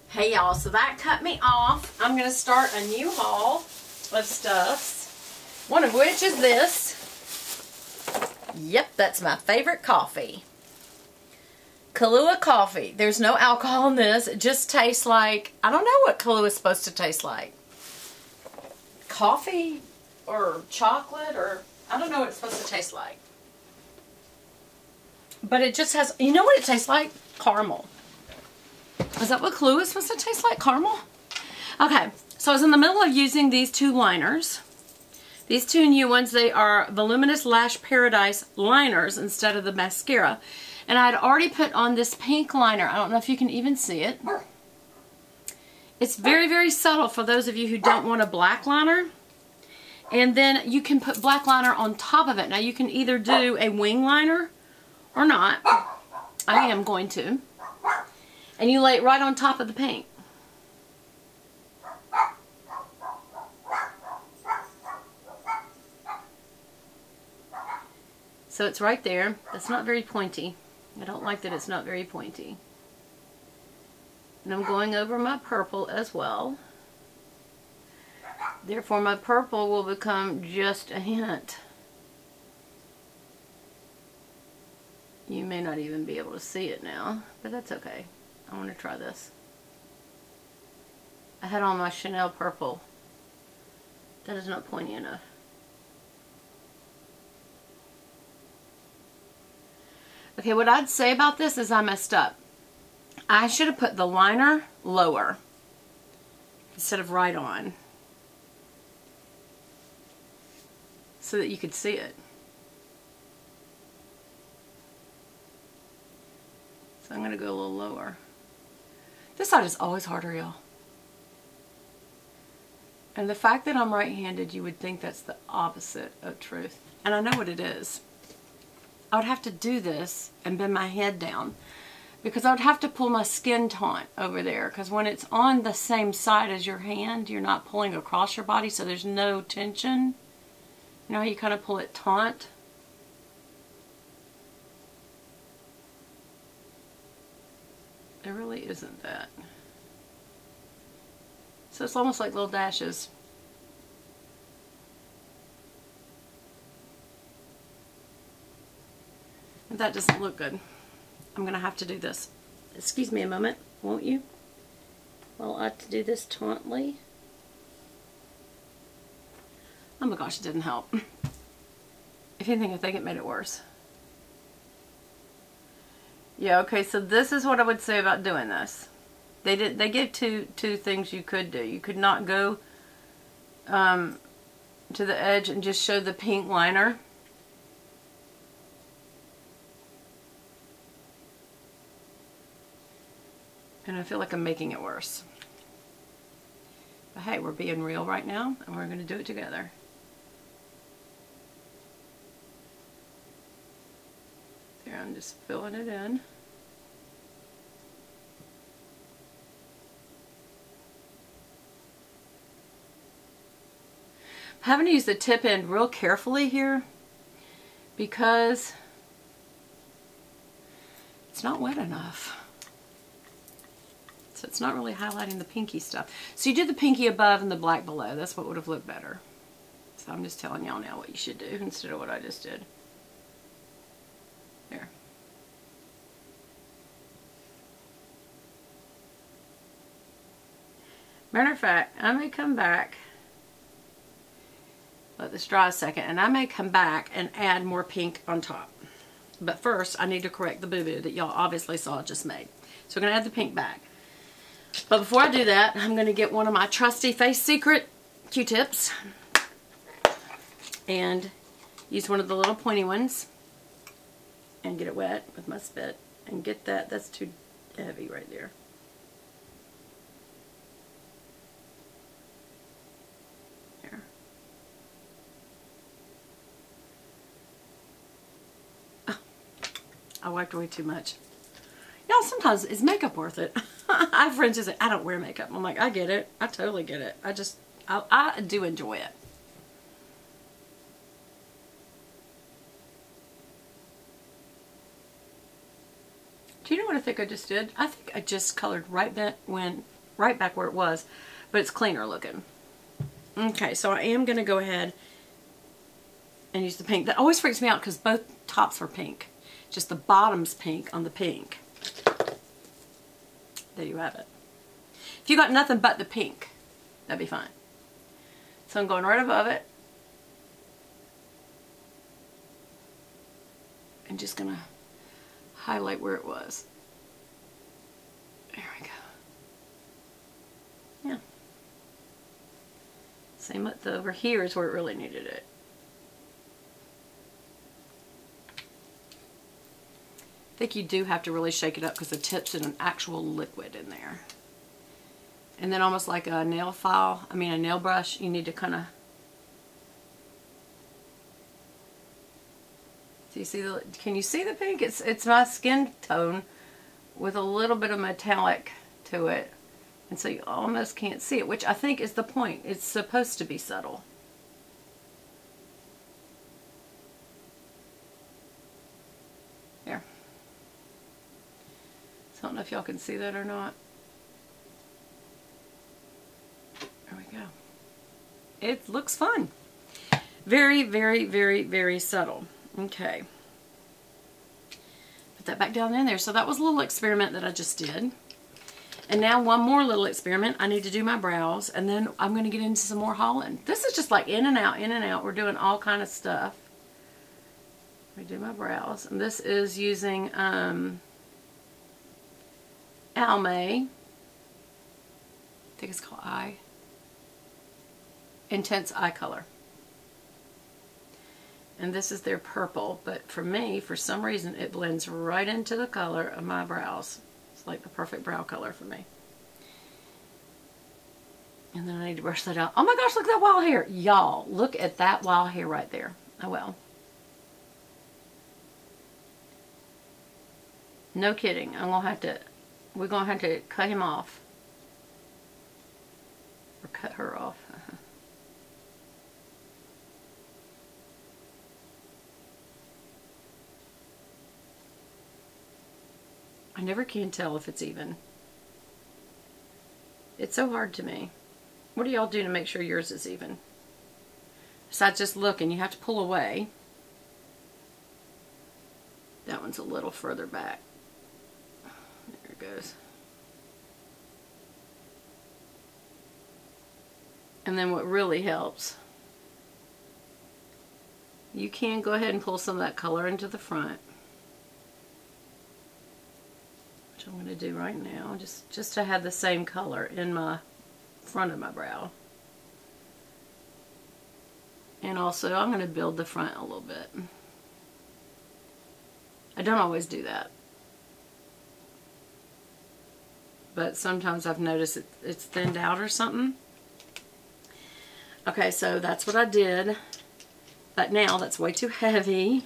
Hey y'all, so that cut me off. I'm going to start a new haul of stuffs. One of which is this. Yep, that's my favorite coffee. Kahlua coffee. There's no alcohol in this. It just tastes like, I don't know what Kahlua is supposed to taste like. Coffee or chocolate or, I don't know what it's supposed to taste like. But it just has, you know what it tastes like? Caramel. Is that what Kahlua is supposed to taste like? Caramel? Okay, so I was in the middle of using these two liners. These two new ones, they are Voluminous Lash Paradise liners instead of the mascara. And I had already put on this pink liner. I don't know if you can even see it. It's very, very subtle for those of you who don't want a black liner. And then you can put black liner on top of it. Now you can either do a wing liner or not. I am going to. And you lay it right on top of the paint. So it's right there. That's not very pointy. I don't like that it's not very pointy. And I'm going over my purple as well. Therefore my purple will become just a hint. You may not even be able to see it now, but that's okay. I want to try this. I had on my Chanel purple. That is not pointy enough. Okay, what I'd say about this is I messed up. I should have put the liner lower instead of right on, so that you could see it. So I'm going to go a little lower. This side is always harder, y'all. And the fact that I'm right-handed, you would think that's the opposite of truth. And I know what it is. I would have to do this and bend my head down, because I would have to pull my skin taut over there, because when it's on the same side as your hand, you're not pulling across your body, so there's no tension. You know how you kind of pull it taut? There really isn't that. So it's almost like little dashes. That doesn't look good. I'm going to have to do this. Excuse me a moment, won't you? Well, I have to do this tautly. Oh my gosh, it didn't help. If anything, I think it made it worse. Yeah, okay, so this is what I would say about doing this. They give two things you could do. You could not go to the edge and just show the pink liner. And I feel like I'm making it worse. But hey, we're being real right now, and we're going to do it together. There, I'm just filling it in. I'm having to use the tip end real carefully here, because it's not wet enough. So it's not really highlighting the pinky stuff. So you do the pinky above and the black below. That's what would have looked better. So I'm just telling y'all now what you should do instead of what I just did. There. Matter of fact, I may come back, let this dry a second, and I may come back and add more pink on top. But first, I need to correct the boo-boo that y'all obviously saw I just made. So we're going to add the pink back. But before I do that, I'm going to get one of my trusty Face Secret Q-tips and use one of the little pointy ones and get it wet with my spit and get that. That's too heavy right there. There. Oh, I wiped away too much. Y'all, sometimes is makeup worth it? I have friends who say, I don't wear makeup. I'm like, I get it. I totally get it. I do enjoy it. Do you know what I think I just did? I think I just colored right back when right back where it was, but it's cleaner looking. Okay, so I am going to go ahead and use the pink. That always freaks me out because both tops are pink. Just the bottom's pink on the pink. There you have it. If you got nothing but the pink, that'd be fine. So I'm going right above it. And just going to highlight where it was. There we go. Yeah. Same with over here is where it really needed it. I think you do have to really shake it up because the tip's in an actual liquid in there. And then almost like a nail file, a nail brush, you need to kind of, do you see the, can you see the pink? It's my skin tone with a little bit of metallic to it. And so you almost can't see it, which I think is the point. It's supposed to be subtle. There. So I don't know if y'all can see that or not. There we go. It looks fun. Very, very, very, very subtle. Okay. Put that back down in there. So that was a little experiment that I just did. And now one more little experiment. I need to do my brows, and then I'm going to get into some more hauling. This is just like in and out, in and out. We're doing all kind of stuff. I do my brows, and this is using Almay. I think it's called Intense Eye Color. And this is their purple, but for me, for some reason, it blends right into the color of my brows. It's like the perfect brow color for me. And then I need to brush that out. Oh my gosh, look at that wild hair. Y'all, look at that wild hair right there. Oh well. No kidding. We're going to have to cut him off. Or cut her off. I never can tell if it's even. It's so hard to me. What do y'all do to make sure yours is even? Besides just looking, you have to pull away. That one's a little further back. There it goes. And then what really helps, you can go ahead and pull some of that color into the front. Which I'm going to do right now, just to have the same color in my front of my brow. And also I'm going to build the front a little bit. I don't always do that, but sometimes I've noticed it's thinned out or something. Okay, so that's what I did, but now that's way too heavy,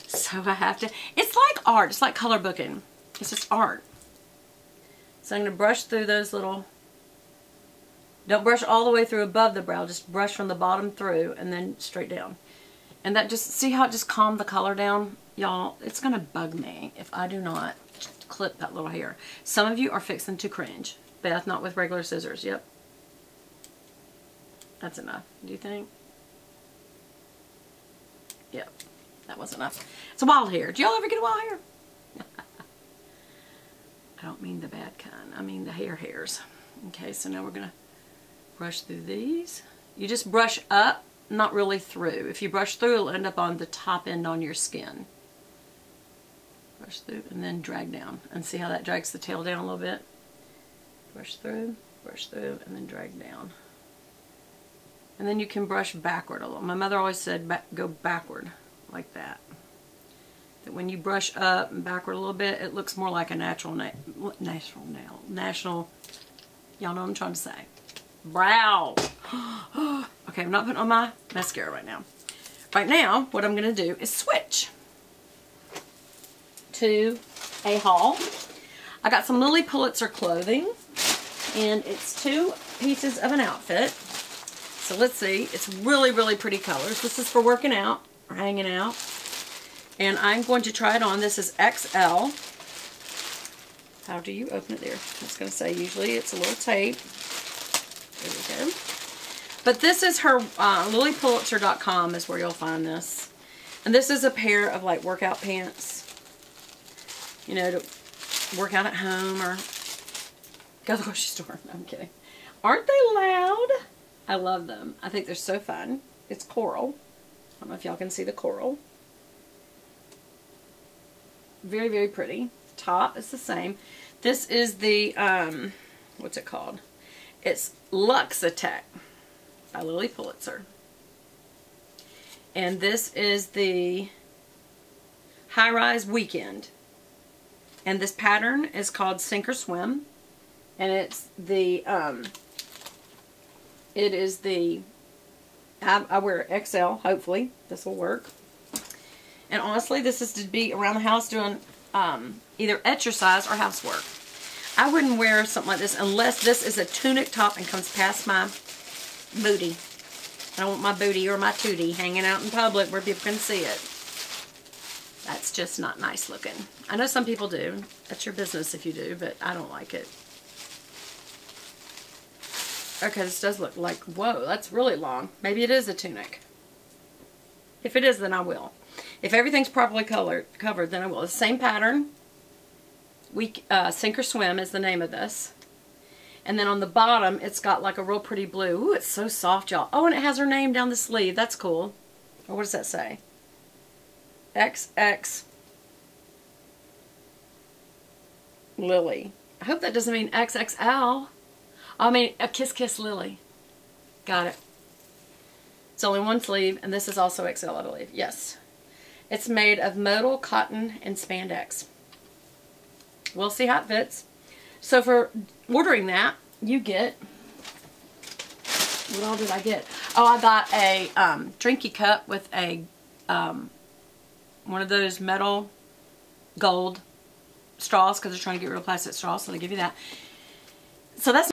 so I have to, it's like art, it's like color booking. It's just art. So I'm going to brush through those little, don't brush all the way through above the brow, just brush from the bottom through and then straight down. And that just, see how it just calmed the color down? Y'all, it's going to bug me if I do not clip that little hair. Some of you are fixing to cringe. Beth, not with regular scissors. Yep. That's enough, do you think? Yep, that was enough. It's a wild hair. Do y'all ever get a wild hair? I don't mean the bad kind. I mean the hairs. Okay, so now we're going to brush through these. You just brush up, not really through. If you brush through, it'll end up on the top end on your skin. Brush through and then drag down. And see how that drags the tail down a little bit? Brush through, and then drag down. And then you can brush backward a little. My mother always said go backward like that. That when you brush up and backward a little bit, it looks more like a national, y'all know what I'm trying to say. Brow. Okay, I'm not putting on my mascara right now. Right now, what I'm going to do is switch to a haul. I got some Lilly Pulitzer clothing, and it's 2 pieces of an outfit. So let's see. It's really, really pretty colors. This is for working out or hanging out. And I'm going to try it on. This is XL. How do you open it there? I was going to say, usually it's a little tape. There we go. But this is her, LillyPulitzer.com is where you'll find this. And this is a pair of like workout pants. You know, to work out at home or go to the grocery store. No, I'm kidding. Aren't they loud? I love them. I think they're so fun. It's coral. I don't know if y'all can see the coral. Very, very pretty. Top is the same. This is the, what's it called? It's Luxe Attack by Lilly Pulitzer. And this is the High Rise Weekend. And this pattern is called Sink or Swim. And it's the, it is the, I wear XL, hopefully. This will work. And honestly, this is to be around the house doing either exercise or housework. I wouldn't wear something like this unless this is a tunic top and comes past my booty. I don't want my booty or my tootie hanging out in public where people can see it. That's just not nice looking. I know some people do. That's your business if you do, but I don't like it. Okay, this does look like, whoa, that's really long. Maybe it is a tunic. If it is, then I will. If everything's properly covered, then I will. The same pattern. Sink or Swim is the name of this. And then on the bottom, it's got like a real pretty blue. Ooh, it's so soft, y'all. Oh, and it has her name down the sleeve. That's cool. Or what does that say? XX Lilly. I hope that doesn't mean XXL. I mean, a Kiss Kiss Lilly. Got it. It's only one sleeve, and this is also XL, I believe. Yes. It's made of modal, cotton, and spandex. We'll see how it fits. So for ordering that, you get, what all did I get? Oh, I got a drinky cup with a, one of those metal gold straws, because they're trying to get rid of plastic straws, so they give you that. So that's